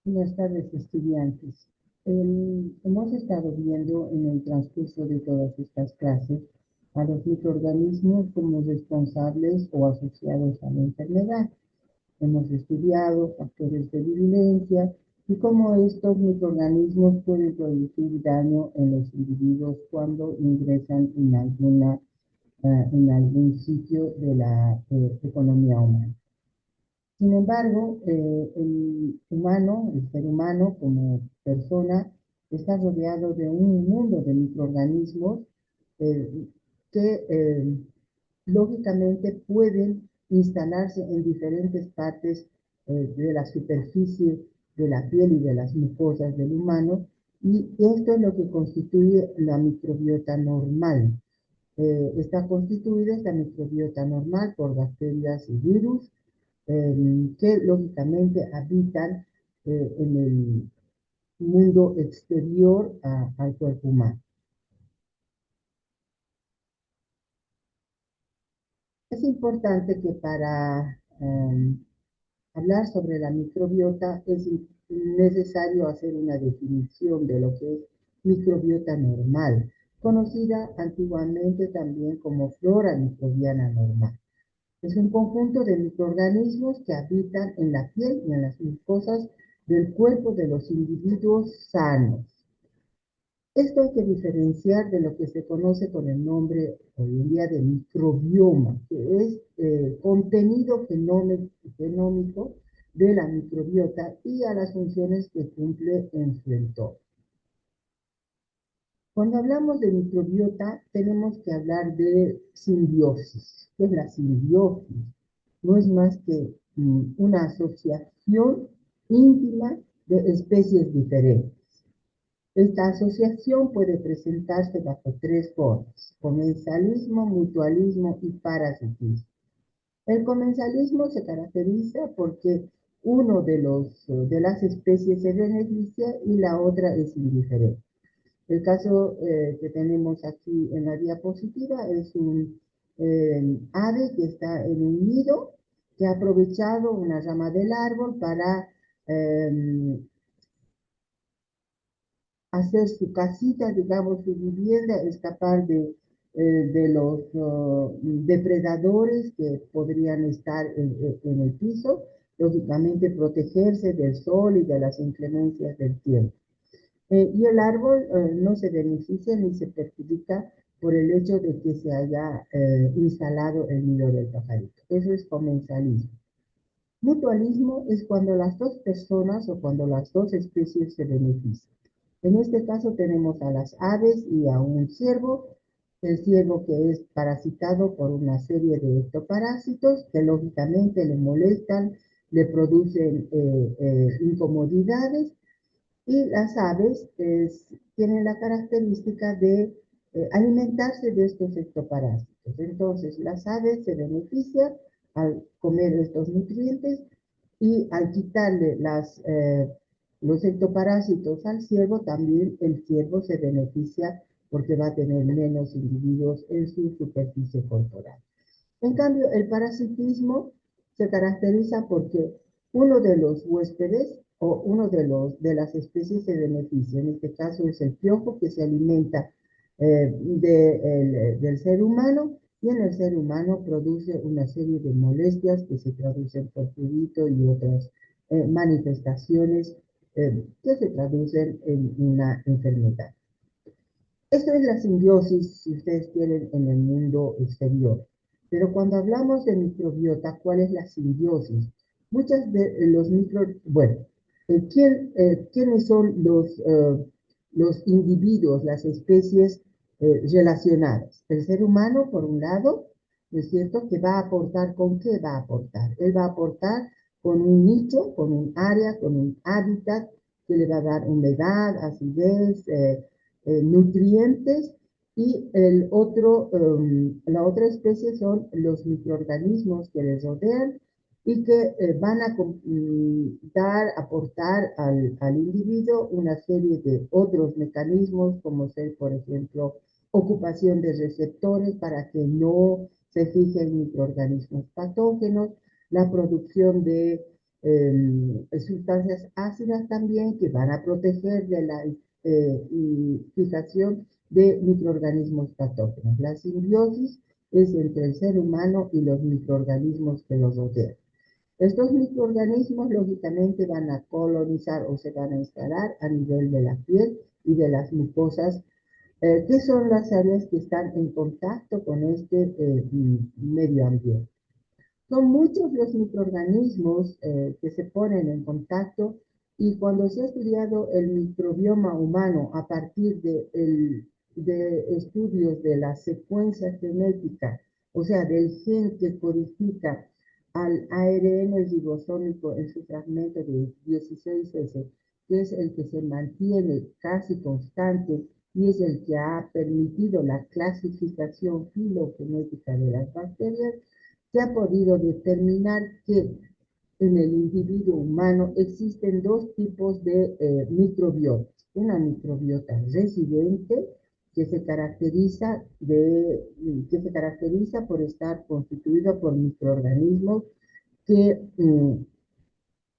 Buenas tardes, estudiantes. Hemos estado viendo en el transcurso de todas estas clases a los microorganismos como responsables o asociados a la enfermedad. Hemos estudiado factores de virulencia y cómo estos microorganismos pueden producir daño en los individuos cuando ingresan en algún sitio de la economía humana. Sin embargo, el ser humano como persona, está rodeado de un mundo de microorganismos eh, que lógicamente pueden instalarse en diferentes partes de la superficie de la piel y de las mucosas del humano, y esto es lo que constituye la microbiota normal. Está constituida esta microbiota normal por bacterias y virus que lógicamente habitan en el mundo exterior al cuerpo humano. Es importante que para hablar sobre la microbiota es necesario hacer una definición de lo que es microbiota normal, conocida antiguamente también como flora microbiana normal. Es un conjunto de microorganismos que habitan en la piel y en las mucosas del cuerpo de los individuos sanos. Esto hay que diferenciar de lo que se conoce con el nombre hoy en día de microbioma, que es contenido genómico de la microbiota y a las funciones que cumple en su entorno. Cuando hablamos de microbiota, tenemos que hablar de simbiosis. ¿Qué es la simbiosis? No es más que una asociación íntima de especies diferentes. Esta asociación puede presentarse bajo tres formas: comensalismo, mutualismo y parasitismo. El comensalismo se caracteriza porque uno de las especies se beneficia y la otra es indiferente. El caso que tenemos aquí en la diapositiva es un ave que está en un nido, que ha aprovechado una rama del árbol para eh, hacer su casita, digamos, su vivienda, escapar de los depredadores que podrían estar en el piso, lógicamente protegerse del sol y de las inclemencias del tiempo. Y el árbol no se beneficia ni se perjudica por el hecho de que se haya instalado el nido del pajarito. Eso es comensalismo. Mutualismo es cuando las dos personas o cuando las dos especies se benefician. En este caso tenemos a las aves y a un ciervo, el ciervo que es parasitado por una serie de ectoparásitos que lógicamente le molestan, le producen incomodidades, y las aves tienen la característica de alimentarse de estos ectoparásitos. Entonces, las aves se benefician al comer estos nutrientes, y al quitarle los ectoparásitos al ciervo, también el ciervo se beneficia porque va a tener menos individuos en su superficie corporal. En cambio, el parasitismo se caracteriza porque uno de los huéspedes o uno de las especies se beneficia. En este caso es el piojo, que se alimenta del ser humano, y en el ser humano produce una serie de molestias que se traducen por prurito y otras manifestaciones que se traducen en una enfermedad. Esto es la simbiosis, si ustedes quieren, en el mundo exterior. Pero cuando hablamos de microbiota, ¿cuál es la simbiosis? Muchas de los bueno, ¿quiénes son los individuos, las especies relacionadas? El ser humano, por un lado, ¿no es cierto? ¿Que va a aportar con qué va a aportar? Él va a aportar con un nicho, con un área, con un hábitat que le va a dar humedad, acidez, nutrientes, y la otra especie son los microorganismos que les rodean y que van a aportar al individuo una serie de otros mecanismos, como ser, por ejemplo, ocupación de receptores para que no se fijen microorganismos patógenos, la producción de sustancias ácidas también que van a proteger de la fijación de microorganismos patógenos. La simbiosis es entre el ser humano y los microorganismos que los rodean. Estos microorganismos lógicamente van a colonizar o se van a instalar a nivel de la piel y de las mucosas, que son las áreas que están en contacto con este medio ambiente. Son muchos los microorganismos que se ponen en contacto y cuando se ha estudiado el microbioma humano a partir de estudios de la secuencia genética, o sea, del gen que codifica al ARN ribosómico en su fragmento de 16S, que es el que se mantiene casi constante y es el que ha permitido la clasificación filogenética de las bacterias, se ha podido determinar que en el individuo humano existen dos tipos de microbiotas. Una microbiota residente que se caracteriza por estar constituida por microorganismos que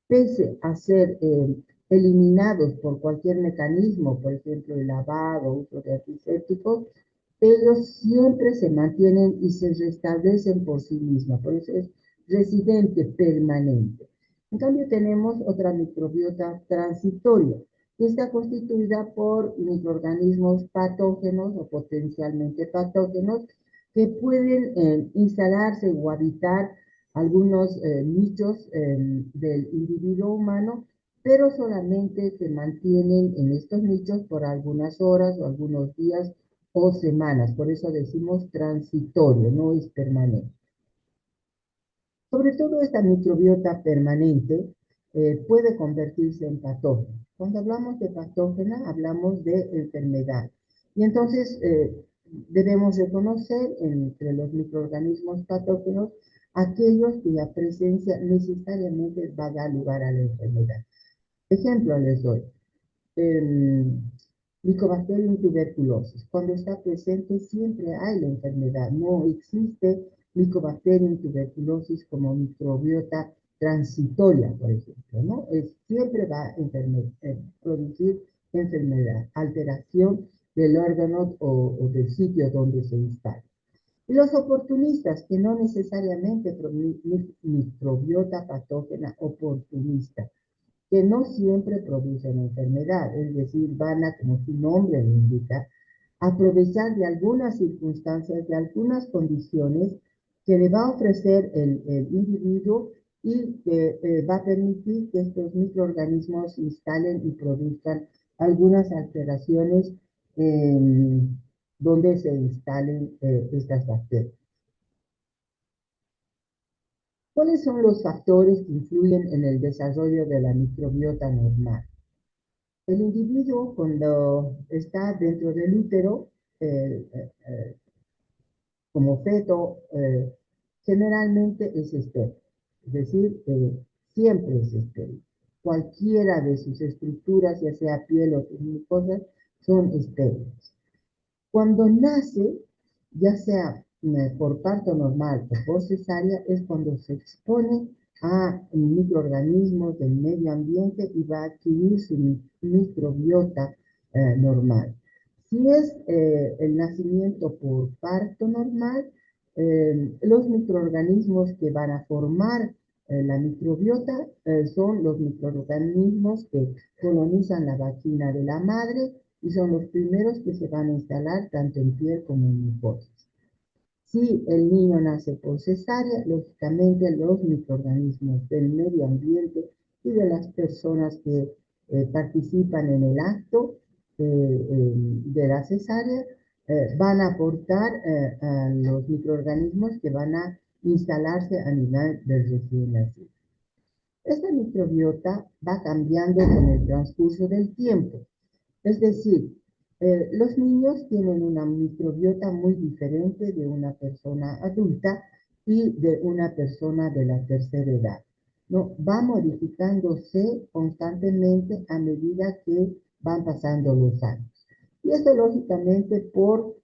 pese a ser eliminados por cualquier mecanismo, por ejemplo el lavado, uso de antisépticos, ellos siempre se mantienen y se restablecen por sí mismos, por eso es residente permanente. En cambio tenemos otra microbiota transitoria, que está constituida por microorganismos patógenos o potencialmente patógenos que pueden instalarse o habitar algunos nichos del individuo humano, pero solamente se mantienen en estos nichos por algunas horas o algunos días o semanas, por eso decimos transitorio, no es permanente. Sobre todo esta microbiota permanente puede convertirse en patógena. Cuando hablamos de patógena, hablamos de enfermedad. Y entonces debemos reconocer entre los microorganismos patógenos aquellos cuya presencia necesariamente va a dar lugar a la enfermedad. Ejemplo les doy. Mycobacterium tuberculosis. Cuando está presente siempre hay la enfermedad. No existe Mycobacterium tuberculosis como microbiota transitoria, por ejemplo, ¿no? Siempre va a producir enfermedad, alteración del órgano o del sitio donde se instala. Y los oportunistas, que no necesariamente microbiota patógena oportunista, que no siempre producen enfermedad, es decir, van a, como su nombre lo indica, aprovechar de algunas circunstancias, de algunas condiciones que le va a ofrecer el individuo y que va a permitir que estos microorganismos se instalen y produzcan algunas alteraciones donde se instalen estas bacterias. ¿Cuáles son los factores que influyen en el desarrollo de la microbiota normal? El individuo cuando está dentro del útero, eh, eh, como feto, generalmente es estéril. Es decir, siempre es estéril. Cualquiera de sus estructuras, ya sea piel o sus mucosas, son estériles. Cuando nace, ya sea por parto normal o por cesárea, es cuando se expone a microorganismos del medio ambiente y va a adquirir su microbiota normal. Si es el nacimiento por parto normal, los microorganismos que van a formar la microbiota son los microorganismos que colonizan la vagina de la madre y son los primeros que se van a instalar tanto en piel como en mucosas. Si el niño nace por cesárea, lógicamente los microorganismos del medio ambiente y de las personas que participan en el acto de la cesárea van a aportar a los microorganismos que van a instalarse a nivel del recién nacido. Esta microbiota va cambiando con el transcurso del tiempo. Es decir, los niños tienen una microbiota muy diferente de una persona adulta y de una persona de la tercera edad. ¿No? Va modificándose constantemente a medida que van pasando los años. Y esto lógicamente por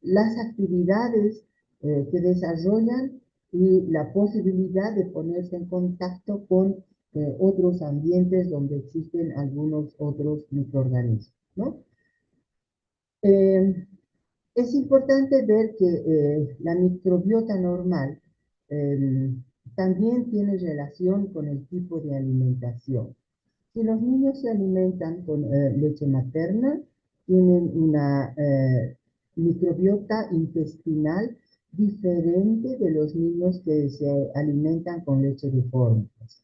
las actividades que desarrollan y la posibilidad de ponerse en contacto con otros ambientes donde existen algunos otros microorganismos, ¿no? Eh, es importante ver que la microbiota normal eh, también tiene relación con el tipo de alimentación. Si los niños se alimentan con leche materna, tienen una microbiota intestinal diferente de los niños que se alimentan con leche de fórmulas.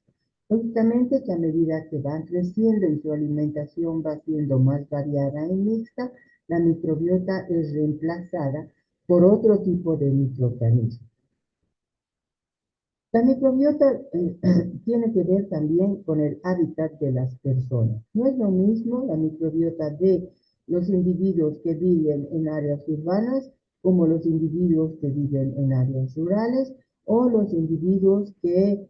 Lógicamente que a medida que van creciendo y su alimentación va siendo más variada y mixta, la microbiota es reemplazada por otro tipo de microorganismos. La microbiota tiene que ver también con el hábitat de las personas. No es lo mismo la microbiota de los individuos que viven en áreas urbanas como los individuos que viven en áreas rurales o los individuos que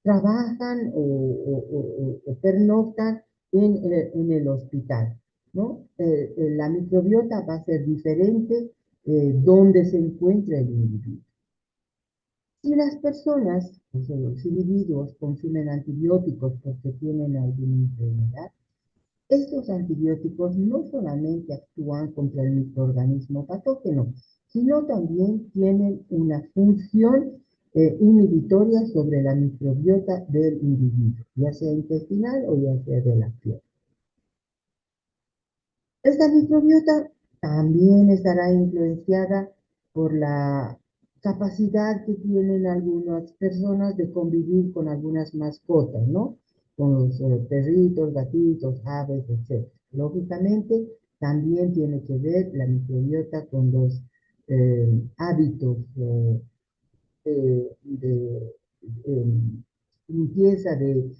trabajan o pernoctan en el hospital, ¿no? La microbiota va a ser diferente donde se encuentra el individuo. Si las personas, o sea, los individuos, consumen antibióticos porque tienen alguna enfermedad, estos antibióticos no solamente actúan contra el microorganismo patógeno, sino también tienen una función inhibitoria sobre la microbiota del individuo, ya sea intestinal o ya sea de la piel. Esta microbiota también estará influenciada por la capacidad que tienen algunas personas de convivir con algunas mascotas, ¿no? Con los perritos, gatitos, aves, etc. Lógicamente, también tiene que ver la microbiota con los hábitos de limpieza de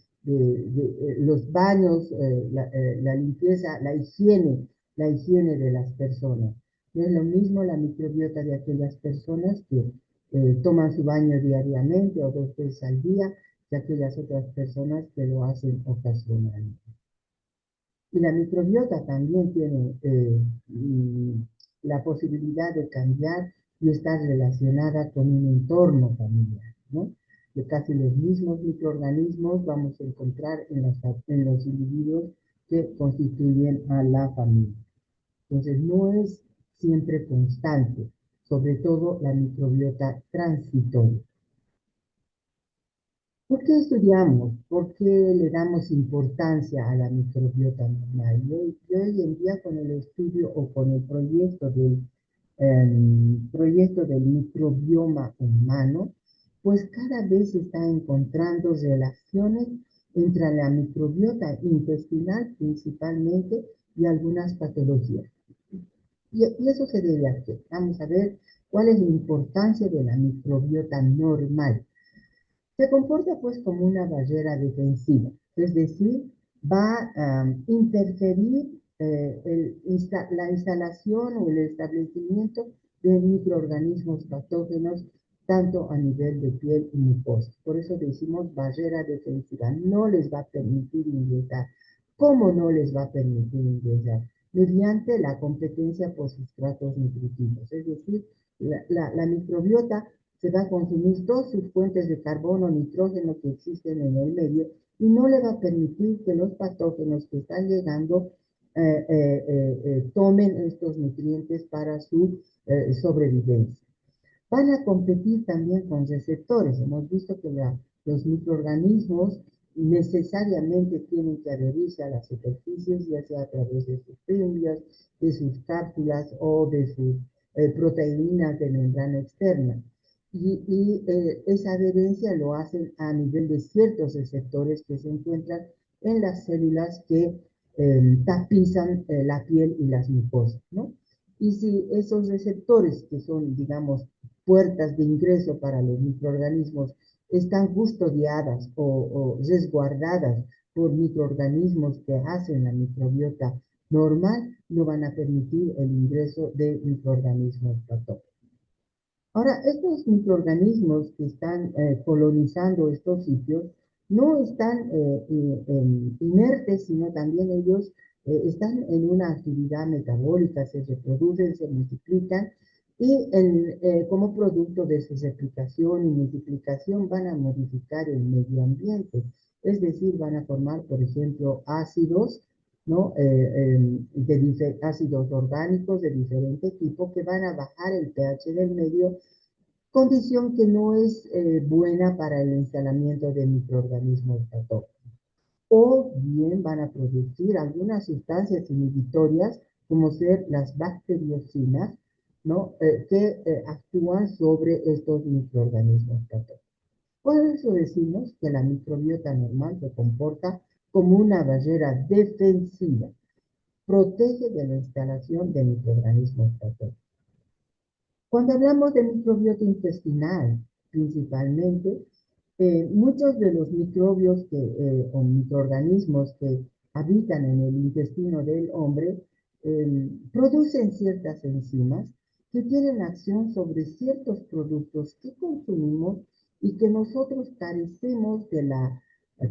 los baños, la limpieza, la higiene de las personas. No es lo mismo la microbiota de aquellas personas que toman su baño diariamente o 2 veces al día que aquellas otras personas que lo hacen ocasionalmente. Y la microbiota también tiene la posibilidad de cambiar y estar relacionada con un entorno familiar, ¿no? De casi los mismos microorganismos vamos a encontrar en los individuos que constituyen a la familia. Entonces, no es siempre constante, sobre todo la microbiota transitoria. ¿Por qué estudiamos? ¿Por qué le damos importancia a la microbiota normal? Y hoy en día con el estudio o con el proyecto del microbioma humano, pues cada vez se está encontrando relaciones entre la microbiota intestinal principalmente y algunas patologías. Y eso se debe a qué. Vamos a ver cuál es la importancia de la microbiota normal. Se comporta pues como una barrera defensiva, es decir, va a interferir la instalación o el establecimiento de microorganismos patógenos tanto a nivel de piel y mucosa. Por eso decimos barrera defensiva, no les va a permitir ingresar. ¿Cómo no les va a permitir ingresar? Mediante la competencia por sustratos nutritivos, es decir, la microbiota se va a consumir todas sus fuentes de carbono, nitrógeno que existen en el medio y no le va a permitir que los patógenos que están llegando tomen estos nutrientes para su sobrevivencia. Van a competir también con receptores. Hemos visto que los microorganismos necesariamente tienen que adherirse a las superficies, ya sea a través de sus fibras, de sus cápsulas o de sus proteínas de membrana externa. Esa adherencia lo hacen a nivel de ciertos receptores que se encuentran en las células que tapizan la piel y las mucosas, ¿no? Y si esos receptores, que son, digamos, puertas de ingreso para los microorganismos, están custodiadas o resguardadas por microorganismos que hacen la microbiota normal, no van a permitir el ingreso de microorganismos patógenos. Ahora, estos microorganismos que están colonizando estos sitios no están inertes, sino también ellos están en una actividad metabólica, se reproducen, se multiplican y como producto de su replicación y multiplicación van a modificar el medio ambiente, es decir, van a formar, por ejemplo, ácidos, ¿no? Ácidos orgánicos de diferente tipo que van a bajar el pH del medio, condición que no es buena para el instalamiento de microorganismos patógenos. O bien van a producir algunas sustancias inhibitorias, como ser las bacteriocinas, ¿no? Que actúan sobre estos microorganismos patógenos. Por eso decimos que la microbiota normal se comporta como una barrera defensiva, protege de la instalación de microorganismos patógenos. Cuando hablamos de microbiota intestinal, principalmente, muchos de los microbios o microorganismos que habitan en el intestino del hombre producen ciertas enzimas que tienen acción sobre ciertos productos que consumimos y que nosotros carecemos de la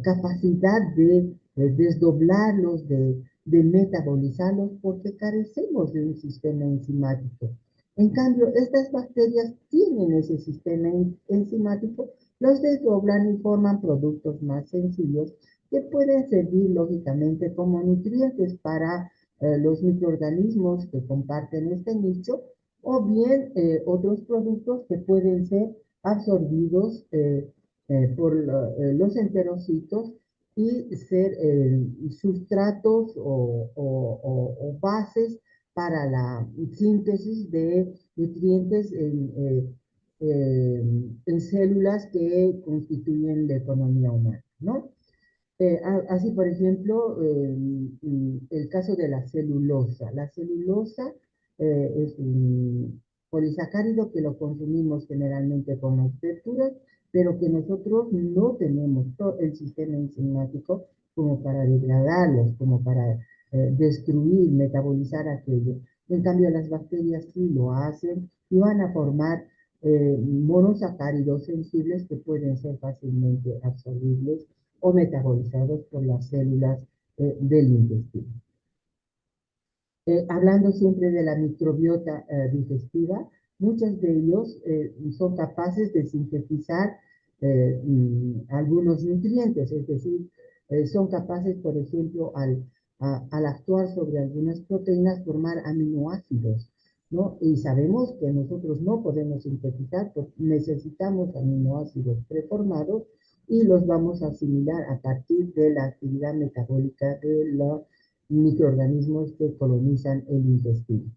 capacidad de desdoblarlos, de metabolizarlos, porque carecemos de un sistema enzimático. En cambio, estas bacterias tienen ese sistema enzimático, los desdoblan y forman productos más sencillos que pueden servir lógicamente como nutrientes para los microorganismos que comparten este nicho, o bien otros productos que pueden ser absorbidos por los enterocitos y ser sustratos o bases para la síntesis de nutrientes en células que constituyen la economía humana, ¿no? Así, por ejemplo, el caso de la celulosa. La celulosa es un polisacárido que lo consumimos generalmente con las verduras, pero que nosotros no tenemos todo el sistema enzimático como para degradarlos, como para destruir, metabolizar aquello. En cambio, las bacterias sí lo hacen y van a formar monosacáridos sensibles que pueden ser fácilmente absorbibles o metabolizados por las células del intestino. Hablando siempre de la microbiota digestiva, muchos de ellos son capaces de sintetizar algunos nutrientes, es decir, son capaces, por ejemplo, al actuar sobre algunas proteínas, formar aminoácidos, ¿no? Y sabemos que nosotros no podemos sintetizar, pues necesitamos aminoácidos preformados y los vamos a asimilar a partir de la actividad metabólica de los microorganismos que colonizan el intestino.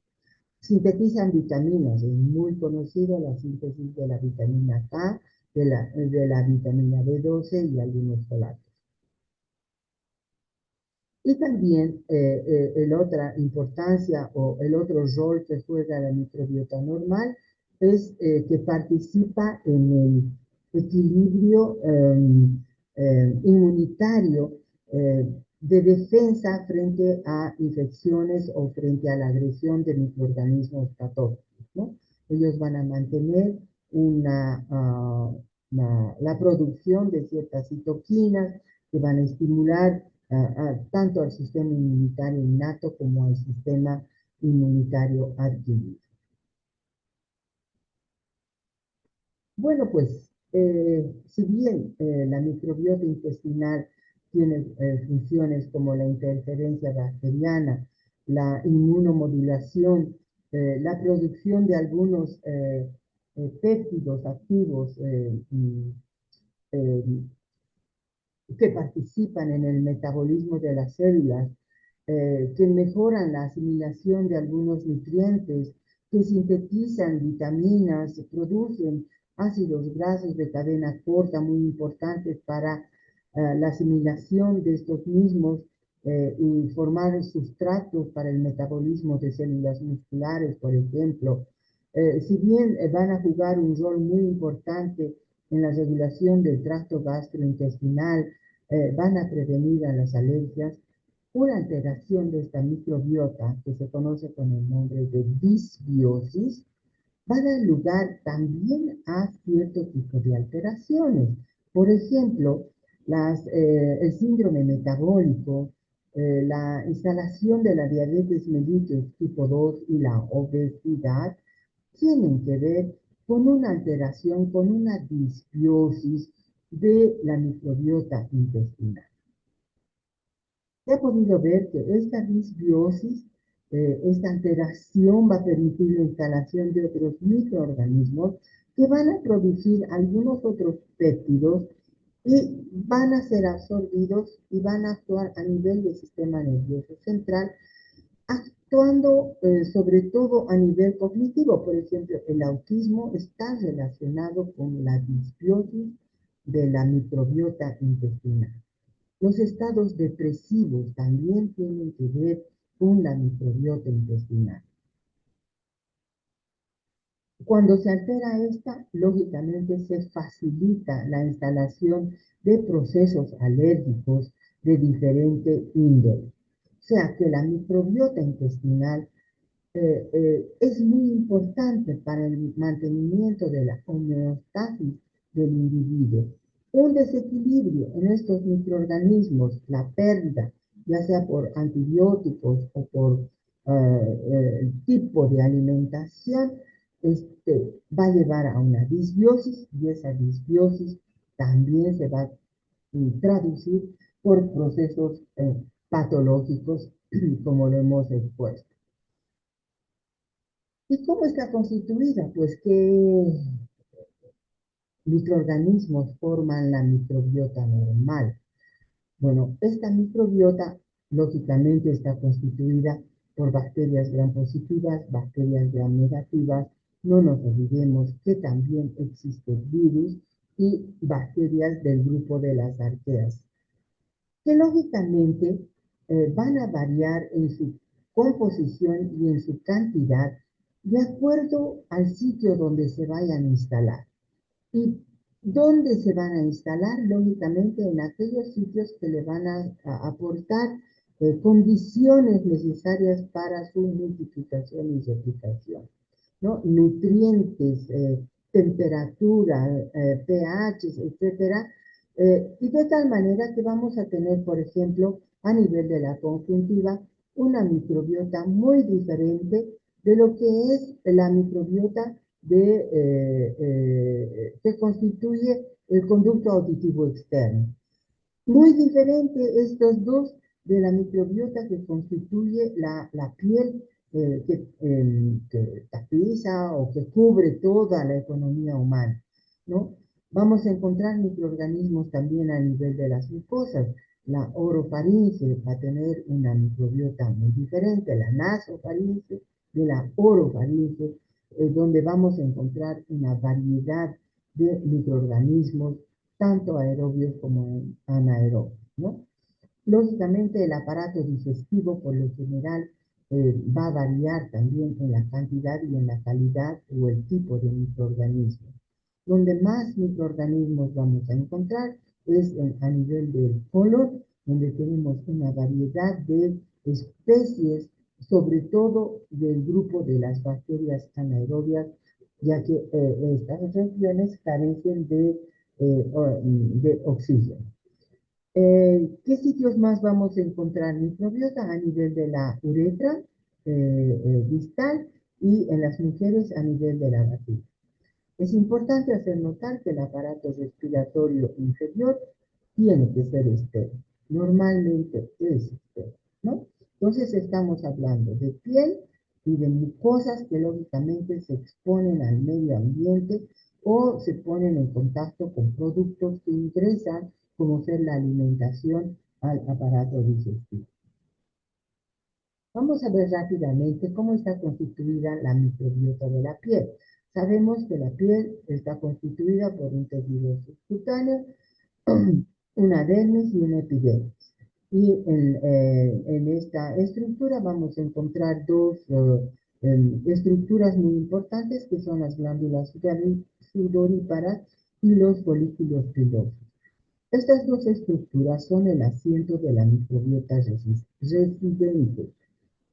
Sintetizan vitaminas, es muy conocido la síntesis de la vitamina K, de la vitamina B12 y algunos folatos. Y también el otra importancia o el otro rol que juega la microbiota normal es que participa en el equilibrio inmunitario de defensa frente a infecciones o frente a la agresión de microorganismos patógenos, ¿no? Ellos van a mantener la producción de ciertas citoquinas que van a estimular tanto al sistema inmunitario innato como al sistema inmunitario adquirido. Bueno, pues, si bien la microbiota intestinal tiene funciones como la interferencia bacteriana, la inmunomodulación, la producción de algunos péptidos activos eh, que participan en el metabolismo de las células, que mejoran la asimilación de algunos nutrientes, que sintetizan vitaminas, producen ácidos grasos de cadena corta muy importantes para la asimilación de estos mismos y formar sustratos para el metabolismo de células musculares, por ejemplo. Si bien van a jugar un rol muy importante en la regulación del tracto gastrointestinal, van a prevenir a las alergias, una alteración de esta microbiota, que se conoce con el nombre de disbiosis, va a dar lugar también a cierto tipo de alteraciones. Por ejemplo, el síndrome metabólico, la instalación de la diabetes mellitus tipo 2 y la obesidad tienen que ver con una alteración, con una disbiosis de la microbiota intestinal. Se ha podido ver que esta disbiosis, esta alteración va a permitir la instalación de otros microorganismos que van a producir algunos otros péptidos y van a ser absorbidos y van a actuar a nivel del sistema nervioso central, actuando sobre todo a nivel cognitivo. Por ejemplo, el autismo está relacionado con la disbiosis de la microbiota intestinal. Los estados depresivos también tienen que ver con la microbiota intestinal. Cuando se altera esta, lógicamente se facilita la instalación de procesos alérgicos de diferente índole. O sea que la microbiota intestinal es muy importante para el mantenimiento de la homeostasis del individuo. Un desequilibrio en estos microorganismos, la pérdida, ya sea por antibióticos o por tipo de alimentación, va a llevar a una disbiosis y esa disbiosis también se va a traducir por procesos patológicos como lo hemos expuesto. ¿Y cómo está constituida? Pues qué microorganismos forman la microbiota normal. Bueno, esta microbiota lógicamente está constituida por bacterias gram positivas, bacterias gram negativas. No nos olvidemos que también existen virus y bacterias del grupo de las arqueas, que lógicamente van a variar en su composición y en su cantidad de acuerdo al sitio donde se vayan a instalar. ¿Y dónde se van a instalar? Lógicamente en aquellos sitios que le van a aportar condiciones necesarias para su multiplicación y replicación, ¿no? Nutrientes, temperatura, pHs, etcétera, y de tal manera que vamos a tener, por ejemplo, a nivel de la conjuntiva, una microbiota muy diferente de lo que es la microbiota que constituye el conducto auditivo externo. Muy diferente estos dos de la microbiota que constituye la piel que tapiza o que cubre toda la economía humana, ¿no? Vamos a encontrar microorganismos también a nivel de las mucosas. La orofaringe va a tener una microbiota muy diferente, la nasofaringe de la orofaringe, donde vamos a encontrar una variedad de microorganismos tanto aerobios como anaerobios, ¿no? Lógicamente el aparato digestivo por lo general va a variar también en la cantidad y en la calidad o el tipo de microorganismo. Donde más microorganismos vamos a encontrar es a nivel del colon, donde tenemos una variedad de especies, sobre todo del grupo de las bacterias anaerobias, ya que estas regiones carecen de oxígeno. ¿Qué sitios más vamos a encontrar microbiota? A nivel de la uretra distal y en las mujeres a nivel de la vagina. Es importante hacer notar que el aparato respiratorio inferior tiene que ser estéril. Normalmente es estéril, ¿no? Entonces estamos hablando de piel y de mucosas que lógicamente se exponen al medio ambiente o se ponen en contacto con productos que ingresan, como ser la alimentación al aparato digestivo. Vamos a ver rápidamente cómo está constituida la microbiota de la piel. Sabemos que la piel está constituida por un tejido subcutáneo, una dermis y una epidermis. Y en esta estructura vamos a encontrar dos estructuras muy importantes que son las glándulas sudoríparas y los folículos pilosos. Estas dos estructuras son el asiento de la microbiota residente,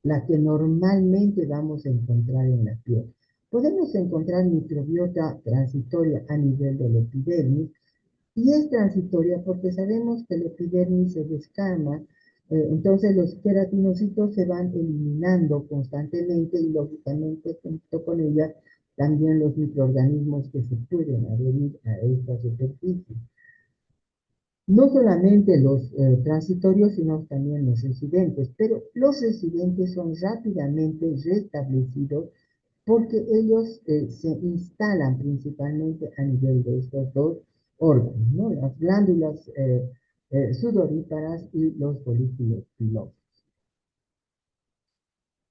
la que normalmente vamos a encontrar en la piel. Podemos encontrar microbiota transitoria a nivel del epidermis, y es transitoria porque sabemos que el epidermis se descama, entonces los queratinocitos se van eliminando constantemente y lógicamente junto con ella también los microorganismos que se pueden adherir a esta superficie. No solamente los transitorios, sino también los residentes, pero los residentes son rápidamente restablecidos porque ellos se instalan principalmente a nivel de estos dos órganos, ¿no? Las glándulas sudoríparas y los folículos pilosos.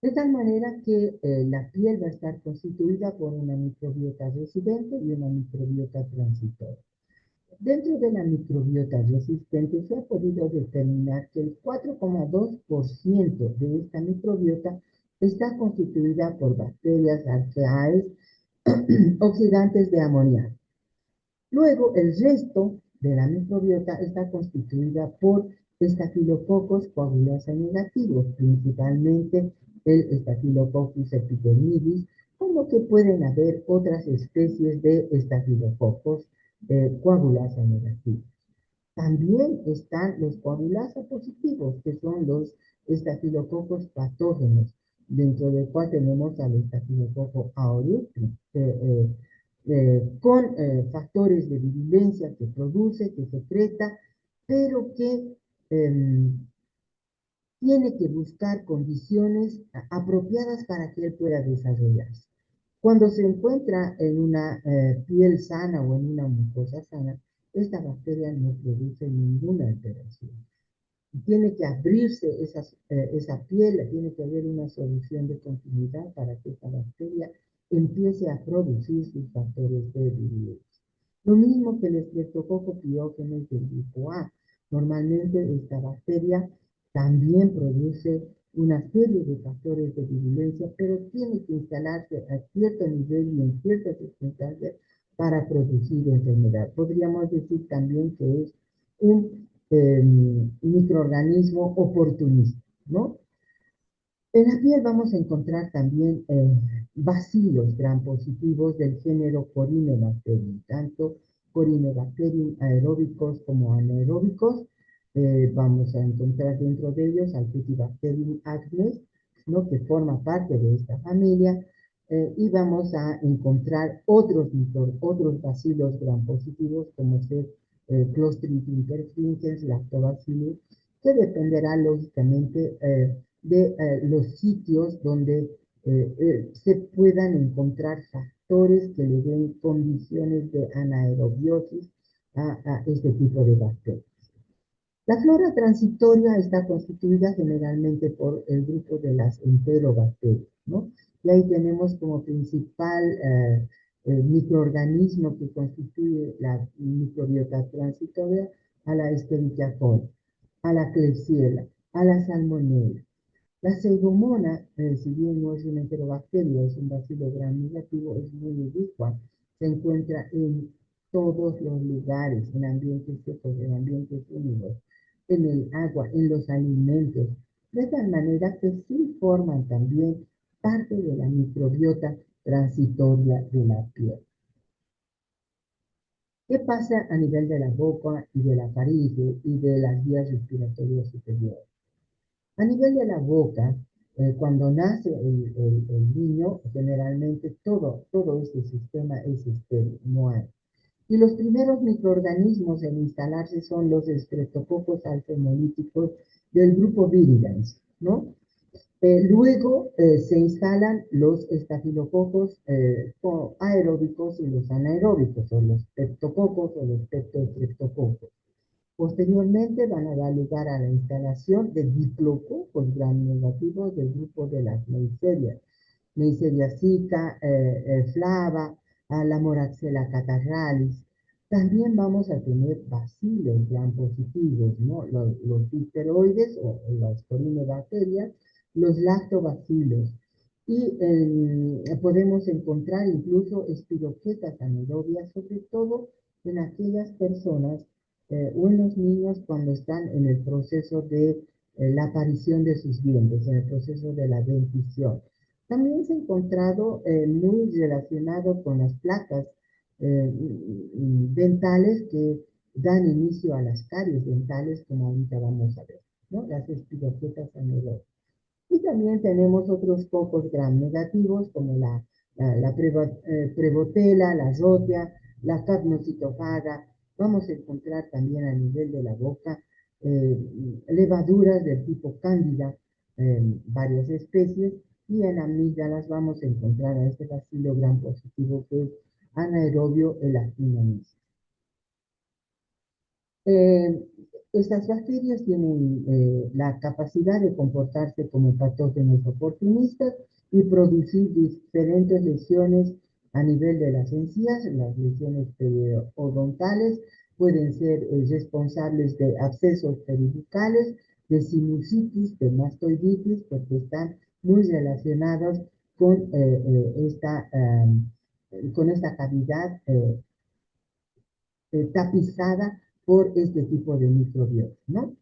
De tal manera que la piel va a estar constituida por una microbiota residente y una microbiota transitoria. Dentro de la microbiota resistente se ha podido determinar que el 4,2% de esta microbiota está constituida por bacterias arqueaes oxidantes de amoníaco. Luego, el resto de la microbiota está constituida por estafilococos coagulasa negativos, principalmente el Staphylococcus epidermidis, como que pueden haber otras especies de estafilococos coagulasa negativos. También están los coagulasa positivos, que son los estafilococos patógenos, dentro del cual tenemos al estafilococo aureus, con factores de virulencia que produce, que secreta, pero que tiene que buscar condiciones apropiadas para que él pueda desarrollarse. Cuando se encuentra en una piel sana o en una mucosa sana, esta bacteria no produce ninguna alteración. Tiene que abrirse esa piel, tiene que haber una solución de continuidad para que esta bacteria empiece a producir sus factores de virulencia. Lo mismo que el Streptococcus pyogenes del grupo A. Normalmente esta bacteria también produce una serie de factores de virulencia, pero tiene que instalarse a cierto nivel y en ciertas circunstancias para producir enfermedad. Podríamos decir también que es un microorganismo oportunista, ¿no? En la piel vamos a encontrar también bacilos gram positivos del género Corynebacterium, tanto Corynebacterium aeróbicos como anaeróbicos. Vamos a encontrar dentro de ellos al Cutibacterium acnes, ¿no? Que forma parte de esta familia, y vamos a encontrar otros bacilos gram positivos como ser Clostridium perfringens, Lactobacillus, que dependerá lógicamente de los sitios donde se puedan encontrar factores que le den condiciones de anaerobiosis a este tipo de bacterias. La flora transitoria está constituida generalmente por el grupo de las enterobacterias, ¿no? Y ahí tenemos como principal microorganismo que constituye la microbiota transitoria a la Escherichia coli, a la Klebsiella, a la Salmonella. La pseudomonas, si bien no es una enterobacteria, es un bacilo gram negativo, es muy ubicua. Se encuentra en todos los lugares, en ambientes secos, en ambientes húmedos, en el agua, en los alimentos, de tal manera que sí forman también parte de la microbiota transitoria de la piel. ¿Qué pasa a nivel de la boca y de la faringe y de las vías respiratorias superiores? A nivel de la boca, cuando nace el niño, generalmente todo este sistema es estéril, no hay. Y los primeros microorganismos en instalarse son los estreptococos alfa-hemolíticos del grupo Viridans, ¿no? Luego se instalan los estafilococos aeróbicos y los anaeróbicos, o los peptococos o los peptoestreptococos. Posteriormente van a dar lugar a la instalación de diplococos gram negativos del grupo de las Neisseria, Neisseria zika, flava, a la Moraxella catarralis. También vamos a tener bacilos gram positivos, ¿no? Los difteroides o las corinebacterias, los lactobacilos. Y podemos encontrar incluso espiroquetas anaerobias, sobre todo en aquellas personas o en los niños cuando están en el proceso de la aparición de sus dientes, en el proceso de la dentición. También se ha encontrado muy relacionado con las placas dentales que dan inicio a las caries dentales, como ahorita vamos a ver, ¿no? Las espiroquetas anaerobias. Y también tenemos otros pocos gram negativos, como la Prevotella, la rotia, la capnocitofaga. Vamos a encontrar también a nivel de la boca eh, levaduras del tipo cándida, varias especies, y en amígdalas vamos a encontrar a este bacilo gran positivo que es anaerobio elastinomyces. Eh, Estas bacterias tienen la capacidad de comportarse como patógenos oportunistas y producir diferentes lesiones a nivel de las encías. Las lesiones periodontales pueden ser responsables de abscesos peribucales, de sinusitis, de mastoiditis, porque están muy relacionados con esta cavidad tapizada por este tipo de microbiotas, ¿no?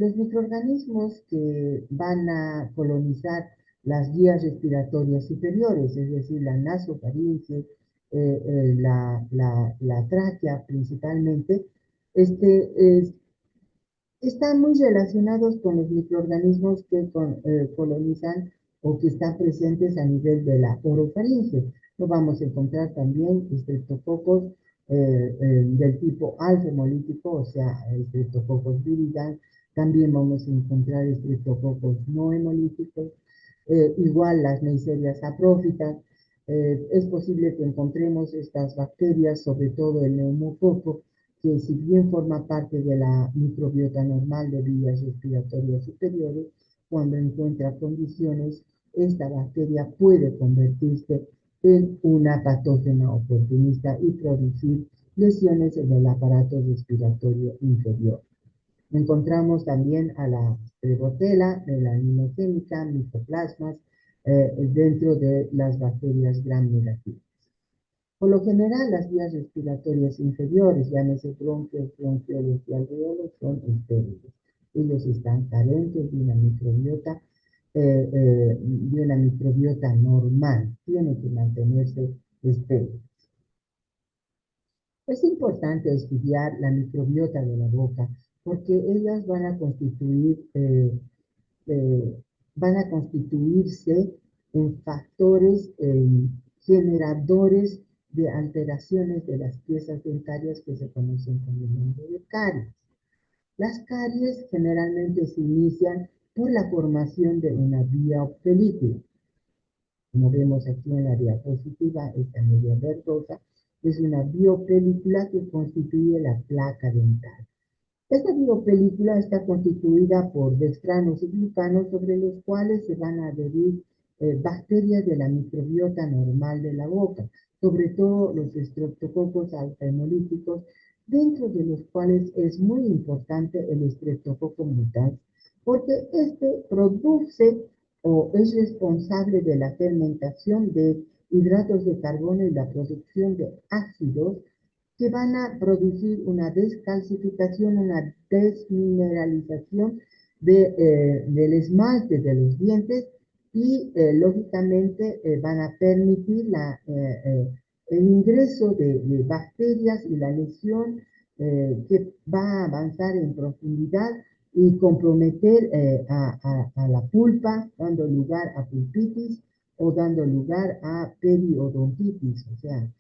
Los microorganismos que van a colonizar las vías respiratorias superiores, es decir, la nasofaringe, la tráquea principalmente, este, están muy relacionados con los microorganismos que colonizan o que están presentes a nivel de la orofaringe. Lo vamos a encontrar también estreptococos del tipo alfa hemolítico, o sea, estreptococos viridans. También vamos a encontrar estreptococos no hemolíticos, igual las neiserias saprófitas. Es posible que encontremos estas bacterias, sobre todo el neumococo, que si bien forma parte de la microbiota normal de vías respiratorias superiores, cuando encuentra condiciones, esta bacteria puede convertirse en una patógena oportunista y producir lesiones en el aparato respiratorio inferior. Encontramos también a la Prevotella, melanogénica, micoplasmas, dentro de las bacterias gram negativas. Por lo general, las vías respiratorias inferiores, llámese bronquios, bronquiolos y alveolos, son estériles. Ellos están carentes de una microbiota normal. Tiene que mantenerse estéril. Es importante estudiar la microbiota de la boca porque ellas eh, van a constituirse en factores generadores de alteraciones de las piezas dentarias que se conocen con el nombre de caries. Las caries generalmente se inician por la formación de una biopelícula. Como vemos aquí en la diapositiva, esta media verdosa es una biopelícula que constituye la placa dental. Esta biopelícula está constituida por dextranos y glucanos sobre los cuales se van a adherir bacterias de la microbiota normal de la boca, sobre todo los estreptococos alfa-hemolíticos, dentro de los cuales es muy importante el estreptococo mutans, porque este produce o es responsable de la fermentación de hidratos de carbono y la producción de ácidos que van a producir una descalcificación, una desmineralización del esmalte de los dientes y lógicamente van a permitir el ingreso de bacterias y la lesión que va a avanzar en profundidad y comprometer a la pulpa, dando lugar a pulpitis o dando lugar a periodontitis, o sea,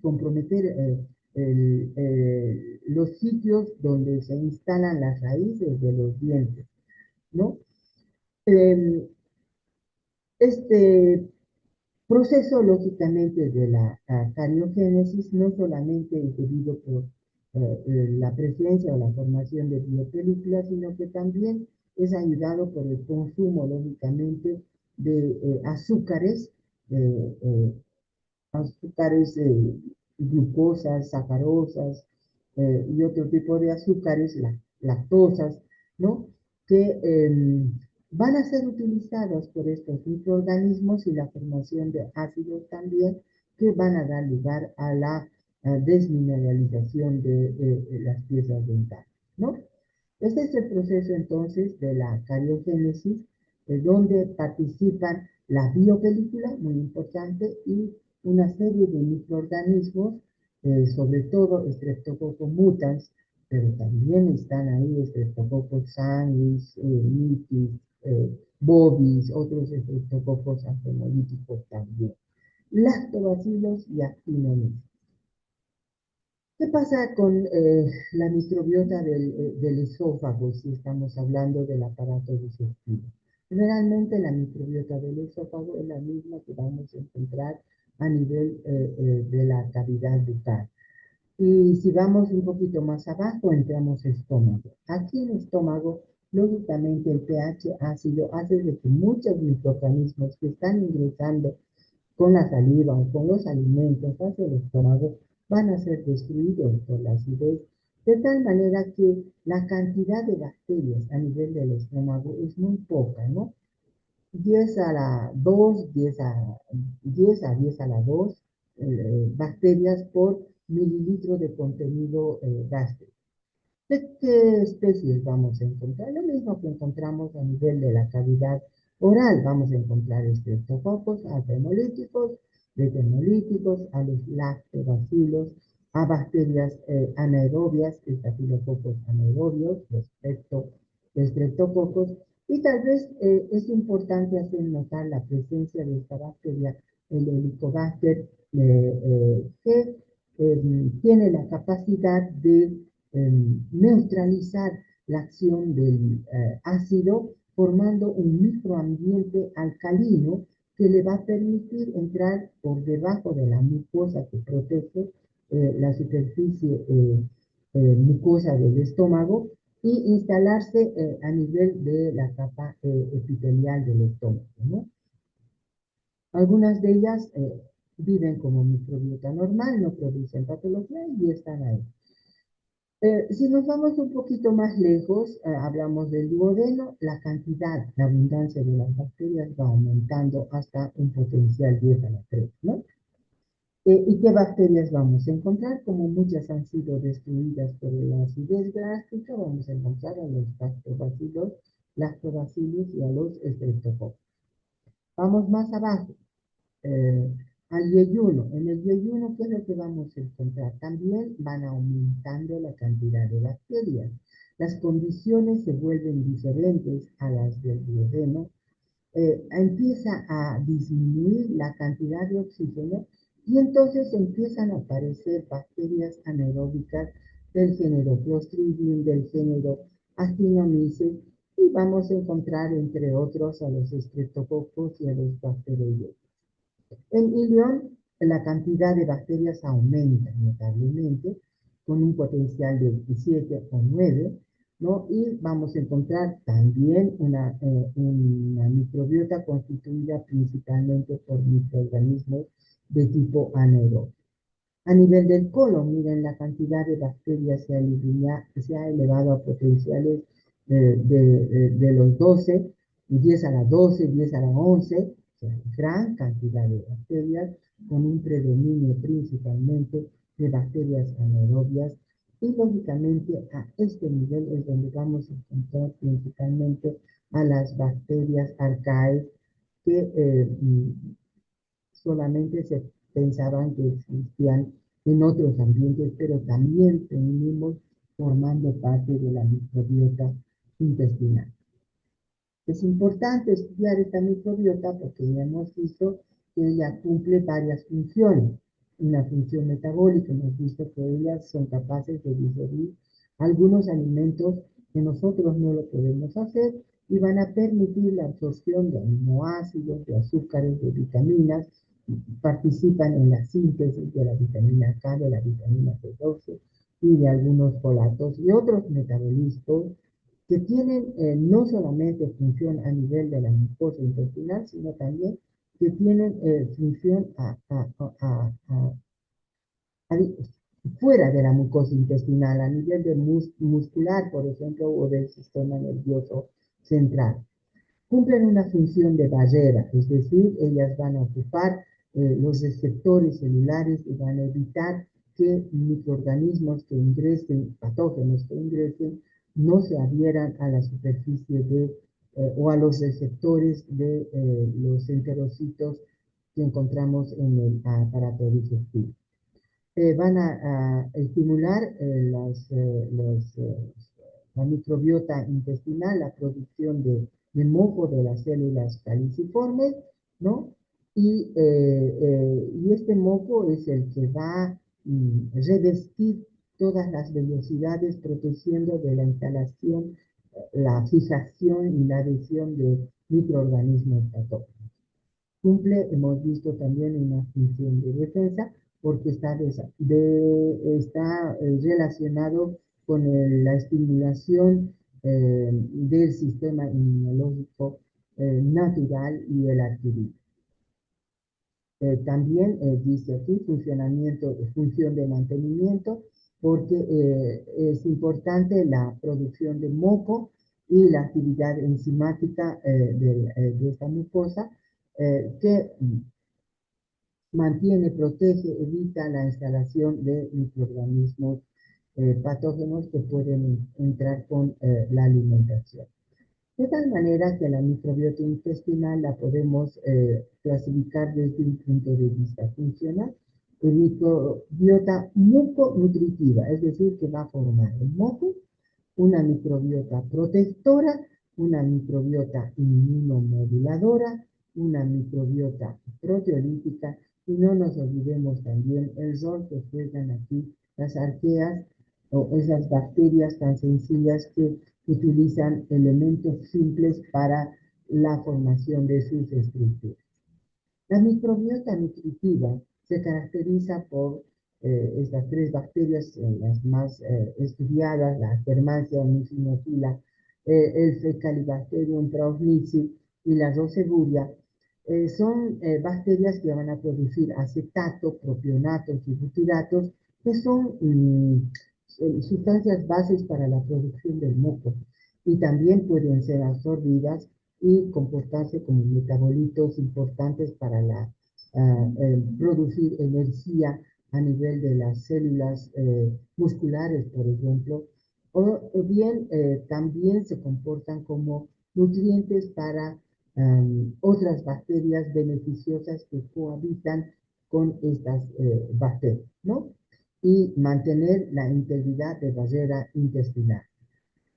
comprometer los sitios donde se instalan las raíces de los dientes, ¿no? Eh, este proceso, lógicamente, de la cariogénesis no solamente es debido por la presencia o la formación de biopelículas, sino que también es ayudado por el consumo, lógicamente, de azúcares, eh, eh, azúcares, glucosas, sacarosas y otro tipo de azúcares, lactosas, ¿no? Que van a ser utilizados por estos microorganismos y la formación de ácidos también que van a dar lugar a la desmineralización de las piezas dentales, ¿no? Este es el proceso entonces de la cariogénesis, donde participan la biopelícula, muy importante, y una serie de microorganismos, sobre todo Streptococcus mutans, pero también están ahí Streptococcus sanguis, mitis, bovis, otros estreptococos hemolíticos también, lactobacilos y actinomyces. ¿Qué pasa con la microbiota del esófago si estamos hablando del aparato digestivo? Generalmente la microbiota del esófago es la misma que vamos a encontrar a nivel de la cavidad bucal. Y si vamos un poquito más abajo, entramos estómago. Aquí en estómago, lógicamente el pH ácido hace de que muchos microorganismos que están ingresando con la saliva o con los alimentos hacia el estómago van a ser destruidos por la acidez, de tal manera que la cantidad de bacterias a nivel del estómago es muy poca, ¿no? 10 a la 2, 10 a la 2 bacterias por mililitro de contenido gástrico. ¿De qué especies vamos a encontrar? Lo mismo que encontramos a nivel de la cavidad oral. Vamos a encontrar estreptococos, hemolíticos, beta-hemolíticos, a los lactobacilos, a bacterias anaerobias, estafilococos anaerobios, respecto de estreptococos, y tal vez es importante hacer notar la presencia de esta bacteria, el Helicobacter, que tiene la capacidad de neutralizar la acción del ácido formando un microambiente alcalino que le va a permitir entrar por debajo de la mucosa que protege la superficie mucosa del estómago y instalarse a nivel de la capa epitelial del estómago, ¿no? Algunas de ellas viven como microbiota normal, no producen patología y están ahí. Si nos vamos un poquito más lejos, hablamos del duodeno, la cantidad, la abundancia de las bacterias va aumentando hasta un potencial 10 a la 3, ¿no? ¿Y qué bacterias vamos a encontrar? Como muchas han sido destruidas por la acidez gástrica, vamos a encontrar a los lactobacilos, lactobacillus y a los streptococcus. Vamos más abajo, eh, al yeyuno. En el yeyuno, ¿qué es lo que vamos a encontrar? También van aumentando la cantidad de bacterias. Las condiciones se vuelven diferentes a las del duodeno. Empieza a disminuir la cantidad de oxígeno y entonces empiezan a aparecer bacterias anaeróbicas del género Clostridium, del género Actinomyces, y vamos a encontrar entre otros a los estreptococos y a los bacteroides. En ilión, la cantidad de bacterias aumenta notablemente, con un potencial de 17 o 9, ¿no? Y vamos a encontrar también una microbiota constituida principalmente por microorganismos de tipo anaeróbico. A nivel del colon, miren, la cantidad de bacterias se ha elevado a potenciales de los 12, 10 a la 12, 10 a la 11, o sea, gran cantidad de bacterias, con un predominio principalmente de bacterias anaerobias, y lógicamente a este nivel es donde vamos a encontrar principalmente a las bacterias arcaes que solamente se pensaban que existían en otros ambientes, pero también venimos formando parte de la microbiota intestinal. Es importante estudiar esta microbiota porque ya hemos visto que ella cumple varias funciones. Una función metabólica, hemos visto que ellas son capaces de digerir algunos alimentos que nosotros no lo podemos hacer y van a permitir la absorción de aminoácidos, de azúcares, de vitaminas, participan en la síntesis de la vitamina K, de la vitamina B12 y de algunos folatos y otros metabolismos que tienen no solamente función a nivel de la mucosa intestinal, sino también que tienen función fuera de la mucosa intestinal, a nivel de muscular, por ejemplo, o del sistema nervioso central. Cumplen una función de barrera, es decir, ellas van a ocupar los receptores celulares y van a evitar que microorganismos que ingresen, patógenos que ingresen, no se adhieran a la superficie o a los receptores de los enterocitos que encontramos en el aparato digestivo. Van a estimular la microbiota intestinal, la producción de de moco de las células caliciformes, ¿no? Y este moco es el que va revestir todas las vellosidades, protegiendo de la instalación, la fijación y la adhesión de microorganismos patógenos. Cumple, hemos visto también una función de defensa porque está relacionado con la estimulación del sistema inmunológico natural y el adquirido. También dice aquí función de mantenimiento, porque es importante la producción de moco y la actividad enzimática de esta mucosa que mantiene, protege, evita la instalación de microorganismos patógenos que pueden entrar con la alimentación. De tal manera que la microbiota intestinal la podemos clasificar desde un punto de vista funcional en microbiota muconutritiva, es decir, que va a formar el moco, una microbiota protectora, una microbiota inmunomoduladora, una microbiota proteolítica, y no nos olvidemos también el rol que juegan aquí las arqueas o esas bacterias tan sencillas que utilizan elementos simples para la formación de sus estructuras. La microbiota nutritiva se caracteriza por estas tres bacterias, las más estudiadas, la Akkermansia muciniphila, el Fecalibacterium prausnitzii y la Roseburia. Son bacterias que van a producir acetato, propionatos y butiratos, que son sustancias bases para la producción del moco, y también pueden ser absorbidas y comportarse como metabolitos importantes para producir energía a nivel de las células musculares, por ejemplo, o bien también se comportan como nutrientes para otras bacterias beneficiosas que cohabitan con estas bacterias, ¿no? Y mantener la integridad de barrera intestinal.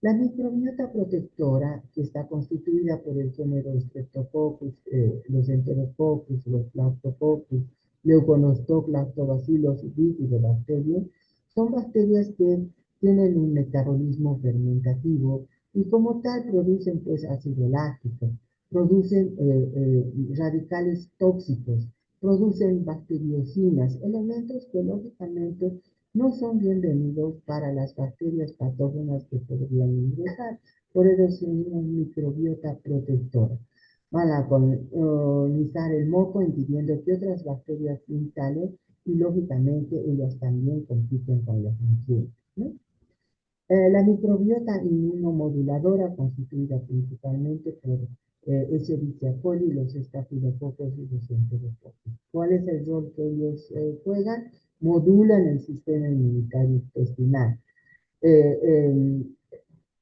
La microbiota protectora, que está constituida por el género Streptococcus, los Enterococcus, los Lactococcus, Leuconostoc, Lactobacillus y Bifidobacterium, son bacterias que tienen un metabolismo fermentativo y como tal producen pues ácido láctico, producen radicales tóxicos, producen bacteriocinas, elementos que lógicamente no son bienvenidos para las bacterias patógenas que podrían ingresar. Por eso es una microbiota protectora. Van a colonizar el moco impidiendo que otras bacterias se instalen y lógicamente ellas también compiten con los nutrientes, ¿no? La microbiota inmunomoduladora, constituida principalmente por Escherichia coli, los estafilococos y los enterococos. ¿Cuál es el rol que ellos juegan? Modulan el sistema inmunitario intestinal.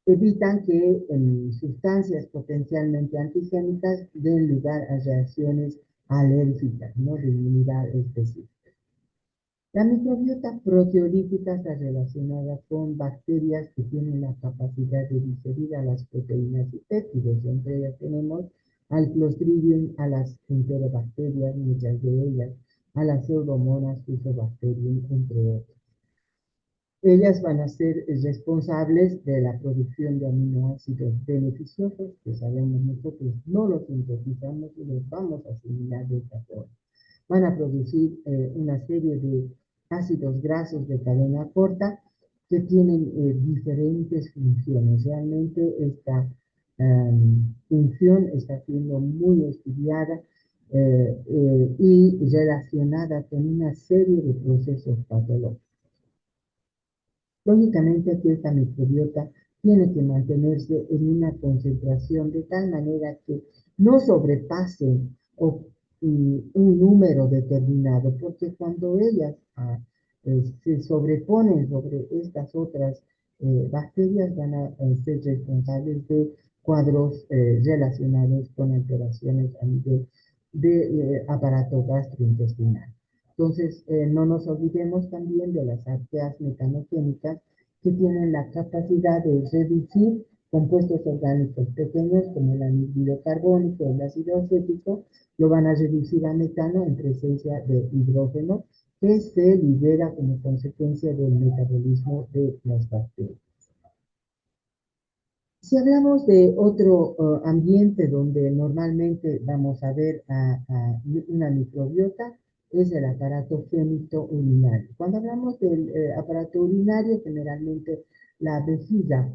Evitan que sustancias potencialmente antigénicas den lugar a reacciones alérgicas, ¿no? De inmunidad específica. La microbiota proteolítica está relacionada con bacterias que tienen la capacidad de digerir a las proteínas y péptidos. Entre ellas tenemos al Clostridium, a las enterobacterias, muchas de ellas, a las Pseudomonas, Fusobacterium, entre otras. Ellas van a ser responsables de la producción de aminoácidos beneficiosos, que sabemos nosotros no los sintetizamos y los vamos a asimilar de esta forma. Van a producir una serie de ácidos grasos de cadena corta que tienen diferentes funciones. Realmente esta función está siendo muy estudiada y relacionada con una serie de procesos patológicos. Lógicamente aquí esta microbiota tiene que mantenerse en una concentración de tal manera que no sobrepase un número determinado, porque cuando ellas se sobreponen sobre estas otras bacterias van a ser responsables de cuadros relacionados con alteraciones a nivel de aparato gastrointestinal. Entonces, no nos olvidemos también de las arqueas mecanogénicas que tienen la capacidad de reducir compuestos orgánicos pequeños como el anhídrido carbónico, el ácido acético, lo van a reducir a metano en presencia de hidrógeno que se libera como consecuencia del metabolismo de las bacterias. Si hablamos de otro ambiente donde normalmente vamos a ver una microbiota, es el aparato genitourinario. Cuando hablamos del aparato urinario, generalmente la vejiga,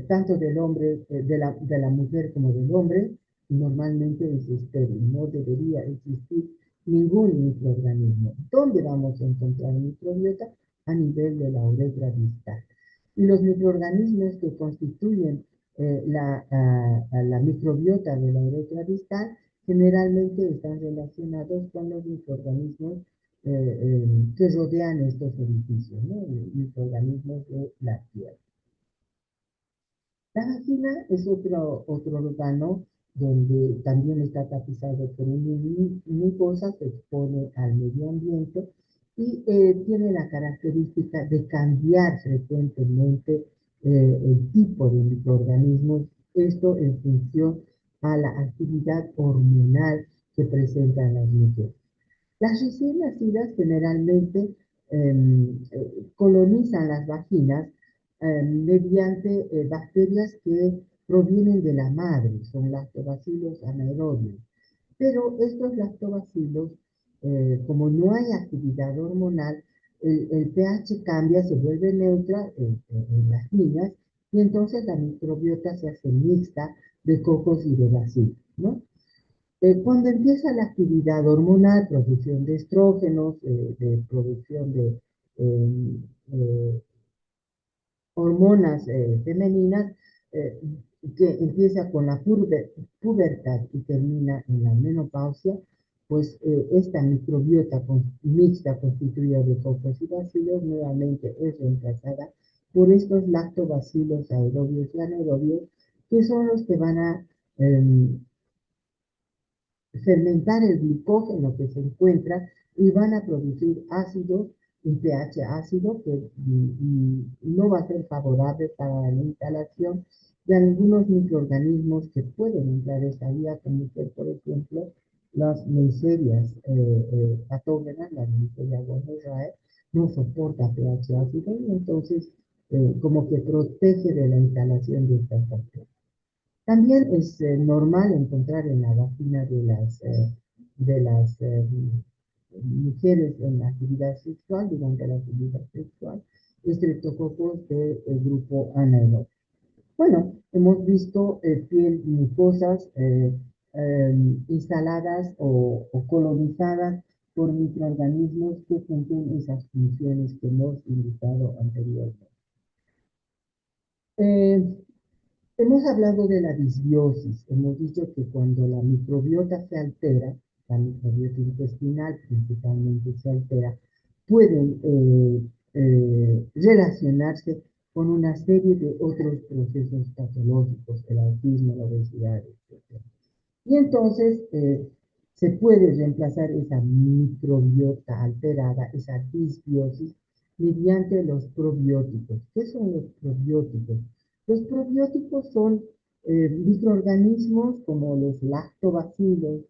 tanto del hombre, de la mujer como del hombre, normalmente es estéril. No debería existir ningún microorganismo. ¿Dónde vamos a encontrar microbiota? A nivel de la uretra distal. Y los microorganismos que constituyen la microbiota de la uretra distal generalmente están relacionados con los microorganismos que rodean estos orificios, ¿no? Microorganismos de la tierra. La vagina es otro órgano donde también está tapizado por una mucosa, se expone al medio ambiente y tiene la característica de cambiar frecuentemente el tipo de microorganismos, esto en función a la actividad hormonal que presentan las mujeres. Las recién nacidas generalmente colonizan las vaginas mediante bacterias que provienen de la madre, son lactobacilos anaerobios. Pero estos lactobacilos, como no hay actividad hormonal, el pH cambia, se vuelve neutra en las niñas y entonces la microbiota se hace mixta de cocos y de bacilos, ¿no? Cuando empieza la actividad hormonal, producción de estrógenos, de producción de eh, eh, hormonas femeninas, eh, que empieza con la pubertad y termina en la menopausia, pues esta microbiota mixta constituida de cocos y bacilos nuevamente es reemplazada por estos lactobacilos aerobios y anaerobios, que son los que van a fermentar el glucógeno que se encuentra y van a producir ácidos, un pH ácido que no va a ser favorable para la instalación de algunos microorganismos que pueden entrar a esta vía, como ser, por ejemplo, las neiserias patógenas, la Neisseria gonorrhoeae, no soporta pH ácido y entonces como que protege de la instalación de estas bacterias. También es normal encontrar en la vagina de las mujeres en la actividad sexual, durante la actividad sexual, estreptococos del grupo anaerobio. Bueno, hemos visto piel mucosas instaladas o colonizadas por microorganismos que cumplen esas funciones que hemos indicado anteriormente. Eh, Hemos hablado de la disbiosis. Hemos dicho que cuando la microbiota se altera, la microbiota intestinal principalmente se altera, pueden relacionarse con una serie de otros procesos patológicos, el autismo, la obesidad, etc. Y entonces se puede reemplazar esa microbiota alterada, esa disbiosis, mediante los probióticos. ¿Qué son los probióticos? Los probióticos son microorganismos como los lactobacilos,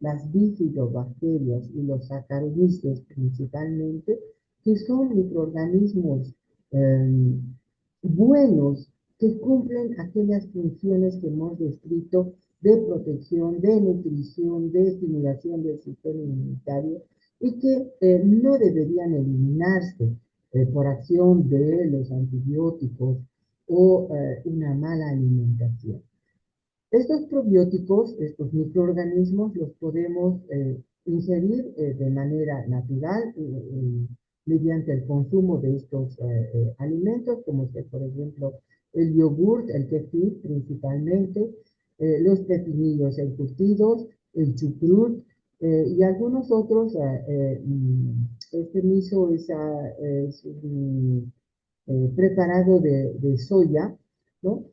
las bifidobacterias y los saccharomyces principalmente, que son microorganismos eh, buenos que cumplen aquellas funciones que hemos descrito de protección, de nutrición, de estimulación del sistema inmunitario y que no deberían eliminarse por acción de los antibióticos o una mala alimentación. Estos probióticos, estos microorganismos, los podemos ingerir de manera natural mediante el consumo de estos alimentos, como ser, por ejemplo, el yogurt, el kefir principalmente, los pepinillos encurtidos, el chucrut y algunos otros. Este miso es un preparado de soya, ¿no?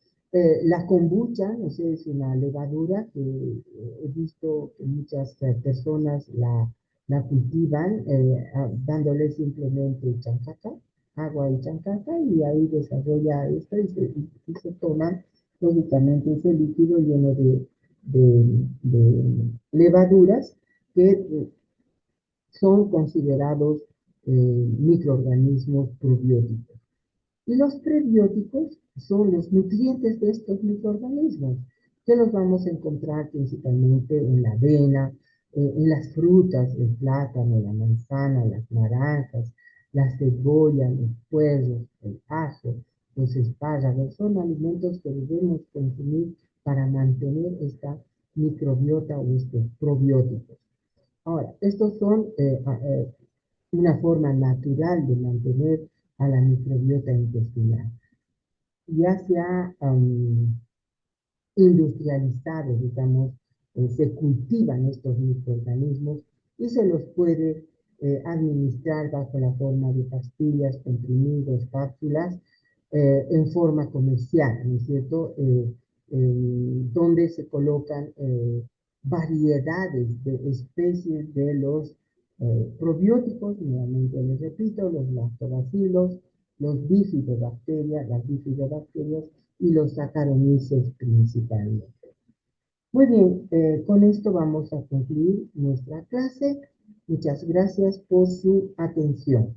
La kombucha, no sé, es una levadura que he visto que muchas personas la cultivan dándole simplemente chancaca, agua y chancaca, y ahí desarrolla esto y se toman lógicamente ese líquido lleno de levaduras que son considerados microorganismos probióticos. Y los prebióticos son los nutrientes de estos microorganismos, que los vamos a encontrar principalmente en la avena, en las frutas, el plátano, la manzana, las naranjas, la cebolla, los puerros, el ajo, los espárragos. Son alimentos que debemos consumir para mantener esta microbiota o estos probióticos. Ahora, estos son una forma natural de mantener a la microbiota intestinal. Ya se ha industrializado, digamos, se cultivan estos microorganismos y se los puede administrar bajo la forma de pastillas, comprimidos, cápsulas, en forma comercial, ¿no es cierto? Donde se colocan variedades de especies de los probióticos, nuevamente les repito, los lactobacilos, los bifidobacterias, las bifidobacterias y los Saccharomyces principalmente. Muy bien, con esto vamos a concluir nuestra clase. Muchas gracias por su atención.